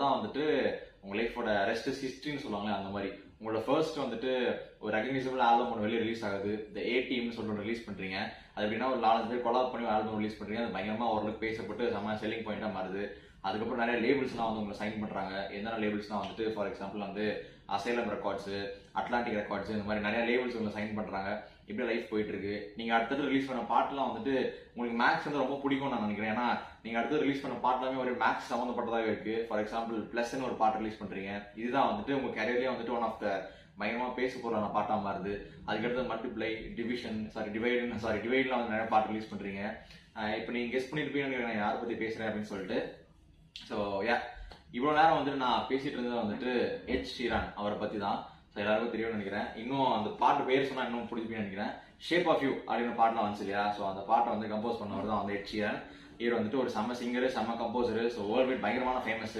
தான் வந்துட்டு உங்க லைஃபோட ரெஸ்ட் ஹிஸ்டரின்னு சொல்லுவாங்களே அந்த மாதிரி உங்களோட ஃபர்ஸ்ட் வந்துட்டு ஒரு ரெகனைசபிள் ஆல்பம் ஒன்று வெளியே ரிலீஸ் ஆகுது. இந்த A-Teamனு சொல்லிட்டு ரிலீஸ் பண்றீங்க. அது எப்படின்னா ஒரு 4 பேர் கொலாப் பண்ணி ஒரு ஆல்பம் ரிலீஸ் பண்றீங்க. அது பயங்கரமா ஓரளவுக்கு பேசப்பட்டு செம்ம செல்லிங் பாயிண்டா மாறுது. அதுக்கப்புறம் நிறைய லேபிள்ஸ்லாம் வந்து உங்களை சைன் பண்றாங்க. என்னென்ன லேபிள்ஸ்லாம் வந்துட்டு ஃபார் எக்ஸாம்பிள் வந்து அசைலம் ரெக்கார்ட்ஸ், அட்லாண்டிக் ரெக்கார்ட்ஸ், இந்த மாதிரி நிறைய லேபிள்ஸ் உங்களை சைன் பண்றாங்க. இப்படி லைஃப் போயிட்டு இருக்கு. நீங்க அடுத்தது ரிலீஸ் பண்ண பாட்டுலாம் வந்துட்டு உங்களுக்கு மேக்ஸ் வந்து ரொம்ப பிடிக்கும்னு நான் நினைக்கிறேன். ஏன்னா நீங்க அடுத்து ரிலீஸ் பண்ண பாட்டுலாமே ஒரு மேக்ஸ் சம்மந்தப்பட்டதாக இருக்கு. ஃபார் எக்ஸாம்பிள் பிளஸ்ன்னு ஒரு பாட்டு ரிலீஸ் பண்றீங்க. இதுதான் வந்துட்டு உங்க கேரியர்லயே வந்துட்டு ஒன் ஆஃப் த பயங்கரமா பேச போறான பாட்டா மாறுது. அதுக்கடுத்து மல்டிப்ளை, டிவைட்லாம் வந்து நிறைய பாட்டு ரிலீஸ் பண்றீங்க. இப்போ நீங்க கெஸ் பண்ணிருப்பீங்கன்னு நான் யாரை பத்தி பேசுறேன் அப்படின்னு சொல்லிட்டு. ஸோ இவ்வளவு நேரம் வந்துட்டு நான் பேசிட்டு இருந்தது வந்துட்டு எட் ஷீரான் அவரை பத்தி தான். ஸோ எல்லாருக்கும் தெரியும்னு நினைக்கிறேன். இன்னும் அந்த பாட்டு பேர் சொன்னா இன்னும் பிடிச்சிருப்பீங்கன்னு நினைக்கிறேன். ஷேப் ஆஃப் யூ அப்படின்னு பாட்டுலாம் வந்துச்சு இல்லையா? ஸோ அந்த பாட்டை வந்து கம்போஸ் பண்ணவர் தான் வந்து எட் ஷீரான். இவர் வந்துட்டு ஒரு செம்ம சிங்கரு, செம்ம கம்போசரு. ஸோ வேர்ல்ட் வைட் பயங்கரமான ஃபேமஸ்.